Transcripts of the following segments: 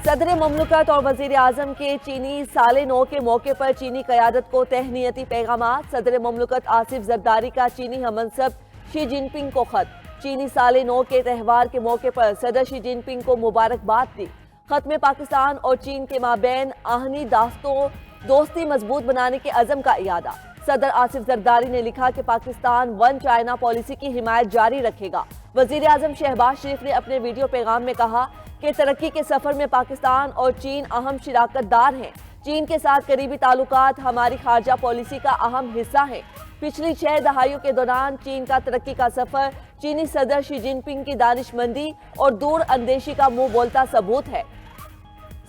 सदर ममलकत और वजीर आजम के चीनी साले 9 के मौके पर चीनी क़यादत को तहनीयती पैगामात। सदर ममलकत आसिफ जरदारी का चीनी हमनसब शी जिनपिंग को खत। चीनी साले 9 के त्यौहार के मौके पर सदर शी जिनपिंग को मुबारकबाद दी। खत में पाकिस्तान और चीन के माबैन आहनी दोस्ती मजबूत बनाने के अज़म का इयादा। सदर आसिफ जरदारी ने लिखा कि पाकिस्तान वन चाइना पॉलिसी की हिमायत जारी रखेगा। वजीर आजम शहबाज शरीफ ने अपने वीडियो पैगाम में कहा कि तरक्की के सफर में पाकिस्तान और चीन अहम शिराकतदार हैं। चीन के साथ करीबी ताल्लुकात हमारी खारजा पॉलिसी का अहम हिस्सा है। पिछली 6 दहाइयों के दौरान चीन का तरक्की का सफर चीनी सदर शी जिनपिंग की दानिशमंदी और दूर अंदेशी का मुंह बोलता सबूत है।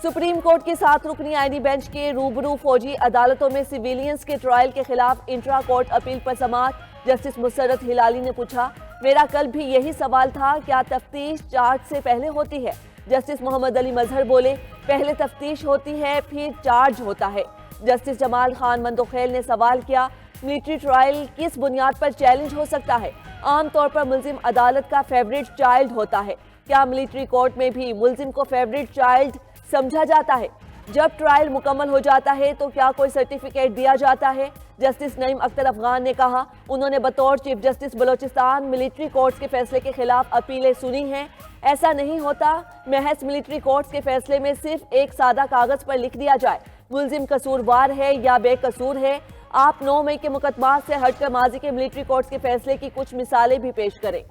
सुप्रीम कोर्ट की 7 रुकनी आईनी बेंच के रूबरू फौजी अदालतों में सिविलियंस के ट्रायल के खिलाफ इंट्रा कोर्ट अपील पर समाअत। जस्टिस मुसर्रत हिलाली ने पूछा, मेरा कल भी यही सवाल था, क्या तफ्तीश चार्ज से पहले होती है? जस्टिस मोहम्मद अली मजहर बोले, पहले तफ्तीश होती है फिर चार्ज होता है। जस्टिस जमाल खान मंदोखेल ने सवाल किया, मिलिट्री ट्रायल किस बुनियाद पर चैलेंज हो सकता है? आमतौर पर मुल्जिम अदालत का फेवरेट चाइल्ड होता है। क्या मिलिट्री कोर्ट में भी मुल्जिम को फेवरेट चाइल्ड समझा जाता है? जब ट्रायल मुकम्मल हो जाता है तो क्या कोई सर्टिफिकेट दिया जाता है? जस्टिस नईम अख्तर अफगान ने कहा, उन्होंने बतौर chief justice Balochistan military courts के फैसले के खिलाफ अपीलें सुनी हैं। ऐसा नहीं होता, महज मिलिट्री कोर्ट्स के फैसले में सिर्फ एक सादा कागज पर लिख दिया जाए, मुल्जिम कसूरवार है या बेकसूर है। आप 9 मई के मुकदमात से हटकर माजी के मिलिट्री कोर्ट्स के फैसले की कुछ मिसालें भी पेश करें।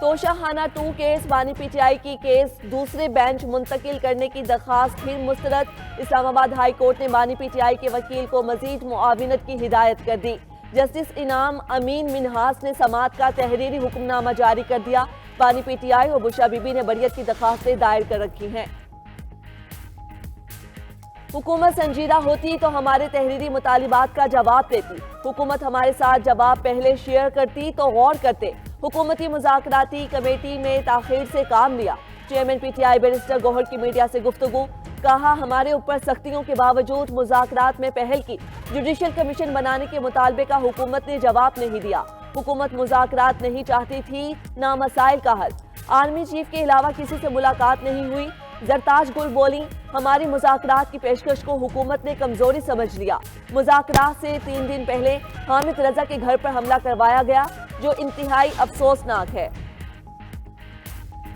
तोशाखाना 2 केस बानी पीटीआई की केस दूसरे बेंच मुंतकिल करने की दरखास्त फिर मुस्तरद। इस्लामाबाद हाई कोर्ट ने बानी पीटीआई के वकील को मजीद मुआविनत की हिदायत कर दी। जस्टिस इनाम अमीन मिनहास ने समाअत का तहरीरी हुक्मनामा जारी कर दिया। बानी पीटीआई और बुशा बीबी ने बरियत की दरखास्तें दायर कर रखी हैं। हुकूमत संजीदा होती तो हमारे तहरीरी मुतालिबात का जवाब देती। हुकूमत हमारे साथ जवाब पहले शेयर करती तो गौर करते। हुकूमती मुज़ाकराती कमेटी में ताखीर से काम लिया। चेयरमैन पीटीआई बैरिस्टर गौहर की मीडिया से गुफ्तगू, कहा हमारे ऊपर सख्तियों के बावजूद मुज़ाकरात में पहल की। जुडिशल कमीशन बनाने के मुतालबे का हुकूमत ने जवाब नहीं दिया। हुकूमत मुज़ाकरात नहीं चाहती थी, ना मसाइल का हल। आर्मी चीफ के अलावा किसी से मुलाकात नहीं हुई। जरताज गुल बोली, हमारी मुज़ाकरात की पेशकश को हुकूमत ने कमजोरी समझ लिया। मुज़ाकरात से 3 दिन पहले हामिद रजा के घर पर हमला करवाया गया, जो इंतहाई अफसोसनाक है।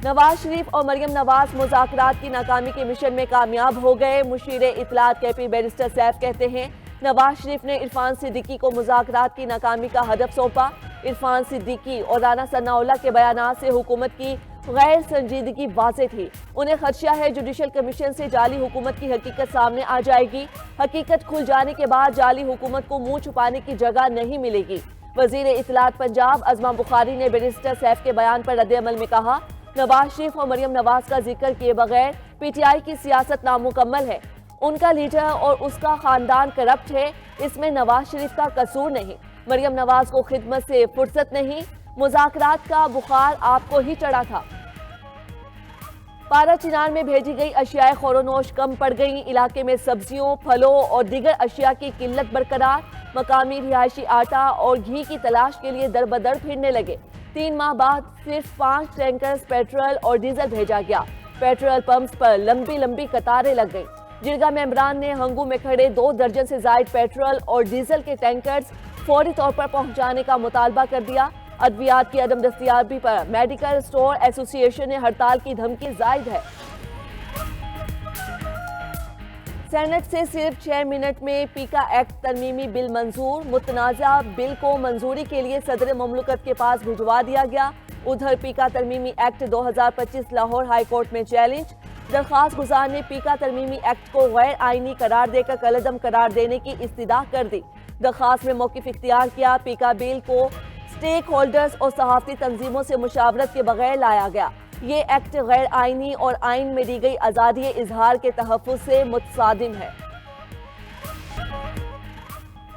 नवाज शरीफ और मरियम नवाज मुज़ाकरात की नाकामी के मिशन में कामयाब हो गए। मुशीरे इत्तलात केपी बैरिस्टर सैफ कहते हैं, नवाज शरीफ ने इरफान सिद्दीकी को मुज़ाकरात की नाकामी का हदफ सौंपा। इरफान सिद्दीकी और राना सनाउल्लाह के बयानात से हुकूमत की गैर संजीदगी वाज़ेह थी। उन्हें खदशा है जुडिशल कमीशन से जाली हुकूमत की हकीकत सामने आ जाएगी। हकीकत खुल जाने के बाद जाली हुकूमत को मुंह छुपाने की जगह नहीं मिलेगी। वजीर इत्तलात पंजाब अज़मा बुखारी ने बैरिस्टर सैफ के बयान पर रद्द-ए-अमल में कहा, नवाज शरीफ और मरियम नवाज का जिक्र किए बगैर पीटीआई की सियासत नामुकम्मल है। उनका लीडर और उसका खानदान करप्ट है, इसमें नवाज शरीफ का कसूर नहीं। मरियम नवाज को खिदमत से फुर्सत नहीं, मुज़ाकरात का बुखार आपको ही चढ़ा था। पारा चिनार में भेजी गई अशियाए खोरोनोश कम पड़ गई। इलाके में सब्जियों, फलों और दीगर अशिया की किल्लत बरकरार। मकामी रिहायशी आटा और घी की तलाश के लिए दर बदर फिरने लगे। 3 माह बाद सिर्फ 5 टैंकर्स पेट्रोल और डीजल भेजा गया। पेट्रोल पंप्स पर लंबी लंबी कतारें लग गई। जिरगा मेंबरान ने हंगू में खड़े 2 दर्जन से जायद पेट्रोल और डीजल के टैंकर्स फौरी तौर पर पहुंचाने का मुतालबा कर दिया। अद्वियात की अदम दस्तयाबी पर मेडिकल स्टोर एसोसिएशन ने हड़ताल की धमकी जायद है। सेनेट से सिर्फ 6 मिनट में पीका एक्ट तरमीमी बिल मंजूर। मुतनाज़ा बिल को मंजूरी के लिए सदर ममलकत के पास भिजवा दिया गया। उधर पीका तरमीमी एक्ट 2025 लाहौर हाई कोर्ट में चैलेंज। दरखास्त गुजार ने पीका तरमीमी एक्ट को गैर आईनी करार देकर कलअदम करार देने की इस्तदा कर दी। दरखास्त में मौक़िफ़ इख्तियार किया। पीका बिल को स्टेक होल्डर्स और सहाफ़ती तंजीमों से मुशावरत के बगैर लाया गया। ये एक्ट गैर आईनी और आइन में दी गई आज़ादी इजहार के तहफ़्फ़ुज़ से मुतसादिम है।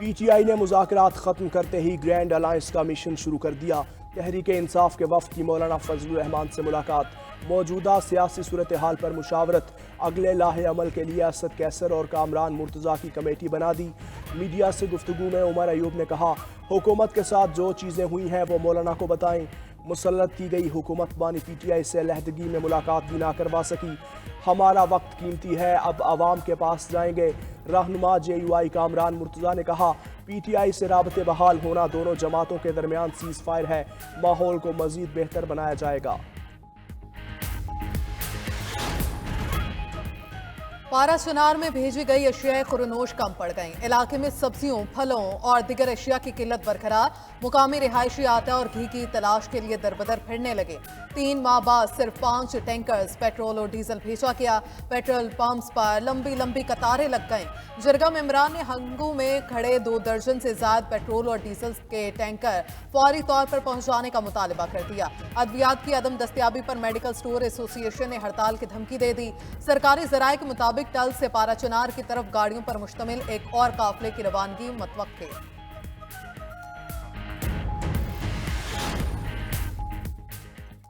पीटीआई ने मुज़ाकरात ख़त्म करते ही ग्रैंड अलायंस का मिशन शुरू कर दिया। तहरीक इंसाफ के वफ़द की मौलाना फजलुर रहमान से मुलाकात। मौजूदा सियासी सूरत हाल पर मुशावरत। अगले लाहे अमल के लिए असद कैसर और कामरान मुर्तज़ा की कमेटी बना दी। मीडिया से गुफ्तगू में उमर अयूब ने कहा, हुकूमत के साथ जो चीज़ें हुई हैं वो मौलाना को बताएं। मुसल्लत की गई हुकूमत बानी PTI से अलहदगी में मुलाकात भी ना करवा सकी। हमारा वक्त कीमती है, अब आवाम के पास जाएंगे। रहनुमा JUI कामरान मुर्तज़ा ने कहा, PTI से राबते बहाल होना दोनों जमातों के दरमियान सीज़ फायर है, माहौल को मजीद बेहतर बनाया जाएगा। पारा चनार में भेजी गई अशिया खुरनोश कम पड़ गई। इलाके में सब्जियों, फलों और दिगर अशिया की किल्लत बरकरार। मुकामी रिहायशी आटा और घी की तलाश के लिए दरबदर फिरने लगे। 3 माह बाद सिर्फ 5 टैंकर्स पेट्रोल और डीजल भेजा गया। पेट्रोल पंप्स पर लंबी लंबी कतारें लग गईं। जरगा मेंबरान ने हंगू में खड़े 2 दर्जन से ज्यादा पेट्रोल और डीजल के टैंकर फौरी तौर पर पहुंचाने का मुतालबा कर दिया। अद्वियात की अदम दस्तियाबी पर मेडिकल स्टोर एसोसिएशन ने हड़ताल की धमकी दे दी। सरकारी जराये के मुताबिक टल से पारा चनार की तरफ गाड़ियों पर मुश्तमिल एक और काफिले की रवानगी मुतवक्के।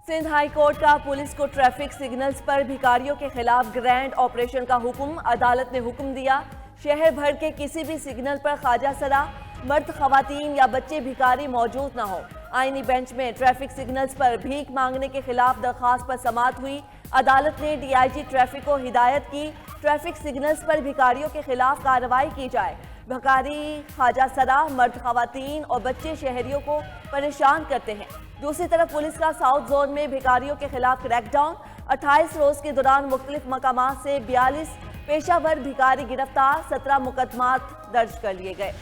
सिंध हाई कोर्ट का पुलिस को ट्रैफिक सिग्नल्स पर भिखारियों के खिलाफ ग्रैंड ऑपरेशन का हुक्म। अदालत ने हुक्म दिया, शहर भर के किसी भी सिग्नल पर ख्वाजा सरा, मर्द, खवातीन या बच्चे भिखारी मौजूद ना हो। आईनी बेंच में ट्रैफिक सिग्नल्स पर भीख मांगने के खिलाफ दरखास्त पर समाअत हुई। अदालत ने DIG ट्रैफिक को हिदायत की, ट्रैफिक सिग्नल्स पर भिखारियों के खिलाफ कार्रवाई की जाए। भिखारी, ख्वाजा सरा, मर्द, खवातीन और बच्चे शहरियों को परेशान करते हैं। दूसरी तरफ पुलिस का साउथ जोन में भिखारियों के खिलाफ क्रैकडाउन। 28 रोज के दौरान मुख्तलिफ मकामात से 42 पेशावर भिखारी गिरफ्तार, 17 मुकदमात दर्ज कर लिए गए।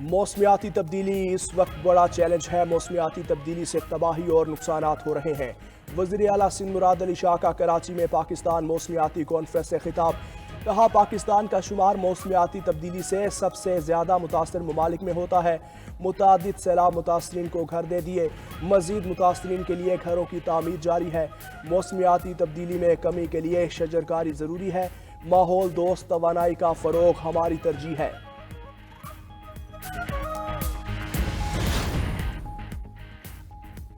मौसमियाती तब्दीली इस वक्त बड़ा चैलेंज है। मौसमियाती तब्दीली से तबाही और नुकसानात हो रहे हैं। वज़ीर आला सिंध मुराद अली शाह का कराची में पाकिस्तान मौसमियाती कॉन्फ्रेंस से खिताब। कहा, पाकिस्तान का शुमार मौसमियाती तब्दीली से सबसे ज़्यादा मुतासर ममालिक में होता है। मुतादिद सैलाब मुतासरीन को घर दे दिए, मज़ीद मुतासरीन के लिए घरों की तामीर जारी है। मौसमियाती तब्दीली में कमी के लिए शजरकारी ज़रूरी है। माहौल दोस्त तवानाई का फ़रोग हमारी तरजीह है।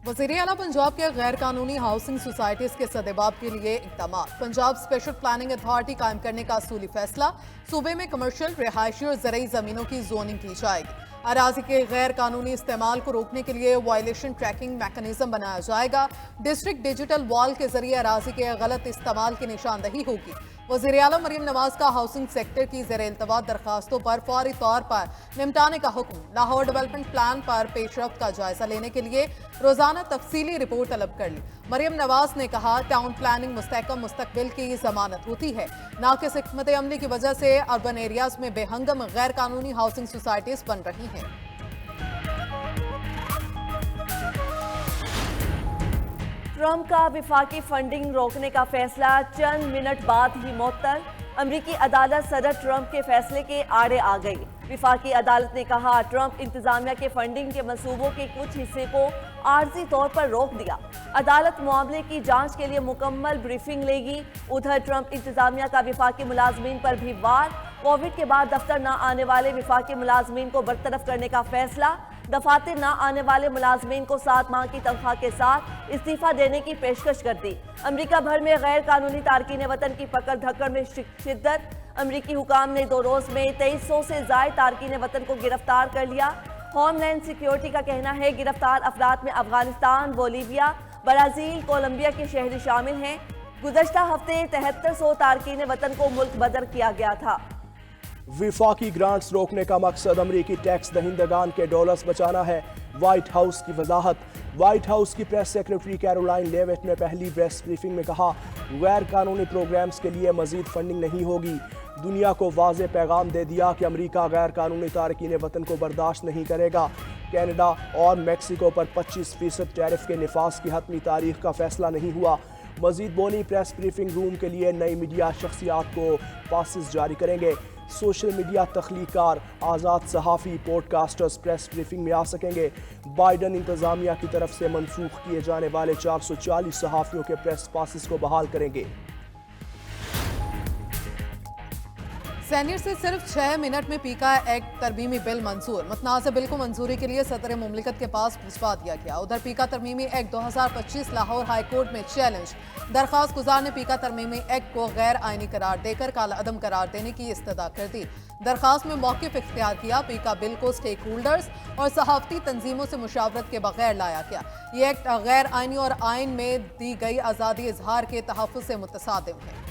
वज़ीर आला पंजाब के गैर कानूनी हाउसिंग सोसाइटीज के सदेबाब के लिए इक़दाम। पंजाब स्पेशल प्लानिंग अथॉरिटी कायम करने का असूली फैसला। सूबे में कमर्शियल, रिहायशी और ज़रई ज़मीनों की जोनिंग की जाएगी। अराजी के गैर कानूनी इस्तेमाल को रोकने के लिए वायलेशन ट्रैकिंग मैकेनिज्म बनाया जाएगा। डिस्ट्रिक्ट डिजिटल वॉल के जरिए अराजी के गलत इस्तेमाल की निशानदही होगी। वज़ीर आला मरियम नवाज का हाउसिंग सेक्टर की ज़ेर-ए-इल्तवा दरखास्तों पर फौरी तौर पर निपटाने का हुक्म। लाहौर डेवलपमेंट प्लान पर पेशरफ्त का जायजा लेने के लिए रोजाना तफसीली रिपोर्ट तलब कर ली। मरियम नवाज ने कहा, टाउन प्लानिंग मुस्तहकम मुस्तकबिल की जमानत होती है। नाक़िस हिकमत अमली की वजह से अर्बन एरियाज में बेहंगम गैर कानूनी हाउसिंग सोसाइटीज बन रही हैं। ट्रंप का विफाकी फंडिंग रोकने का फैसला चंद मिनट बाद ही मुअत्तल। अमरीकी अदालत सदर ट्रंप के फैसले के आड़े आ गई। विफाकी अदालत ने कहा, ट्रंप इंतजामिया के फंडिंग के मंसूबों के कुछ हिस्से को आर्जी तौर पर रोक दिया। अदालत मामले की जांच के लिए मुकम्मल ब्रीफिंग लेगी। उधर ट्रंप इंतजामिया का विफाकी मुलाजमीन पर भी वार। कोविड के बाद दफ्तर न आने वाले विफाकी मुलाजमीन को बरतरफ करने का फैसला। दफातर न आने वाले मुलाजमीन को 7 माह की तनख्वाह के साथ इस्तीफा देने की पेशकश कर दी। अमरीका भर में गैर कानूनी तारकीन वतन की पकड़ धक्कड़ में शिद्दत। अमरीकी हुकाम ने 2 रोज में 2300 से ज़ायद तारकीन वतन को गिरफ्तार कर लिया। होमलैंड सिक्योरिटी का कहना है, गिरफ्तार अफराद में अफगानिस्तान, बोलीविया, ब्राजील, कोलंबिया के शहरी शामिल हैं। गुज़श्ता हफ्ते 7300 तारकीन वतन को मुल्क बदर किया गया था। विफाकी ग्रांट्स रोकने का मकसद अमरीकी टैक्स दहिंदगान के डॉलर्स बचाना है। व्हाइट हाउस की वजाहत। व्हाइट हाउस की प्रेस सेक्रेटरी कैरोलाइन लेविट ने पहली प्रेस ब्रीफिंग में कहा, गैर कानूनी प्रोग्राम्स के लिए मजीद फंडिंग नहीं होगी। दुनिया को वाज़े पैगाम दे दिया कि अमरीका गैर कानूनी तारकीन वतन को बर्दाश्त नहीं करेगा। कनाडा और मैक्सिको पर 25% टैरिफ के निफाज की हतमी तारीख का फैसला नहीं हुआ। मजीद बोली, प्रेस ब्रीफिंग रूम के लिए नई मीडिया शख्सियात को पासिस जारी करेंगे। सोशल मीडिया तख्लीकार, आज़ाद सहाफ़ी, पॉडकास्टर्स प्रेस ब्रीफिंग में आ सकेंगे। बाइडन इंतज़ामिया की तरफ से मनसूख किए जाने वाले 440 सहाफ़ियों के प्रेस पासिस को बहाल करेंगे। सीनियर से सिर्फ 6 मिनट में पीका एक्ट तरमीमी बिल मंजूर। मुतनाज़ बिल को मंजूरी के लिए सदर मुमलिकत के पास भिजवा दिया गया। उधर पीका तरमीमी एक्ट 2025 लाहौर हाई कोर्ट में चैलेंज। दरखास्त गुजार ने पीका तरमीमी एक्ट को गैर आइनी करार देकर कालाअदम करार देने की इस्तदा कर दी। दरखास्त में मौक़िफ़ इख्तियार किया। पीका बिल को स्टेक होल्डर्स और सहाफ़ती तंजीमों से मुशावरत के बगैर लाया गया। ये एक्ट गैर आइनी और आइन में दी गई आज़ादी इजहार के तहफ़्फ़ुज़ से मुतसादिम है।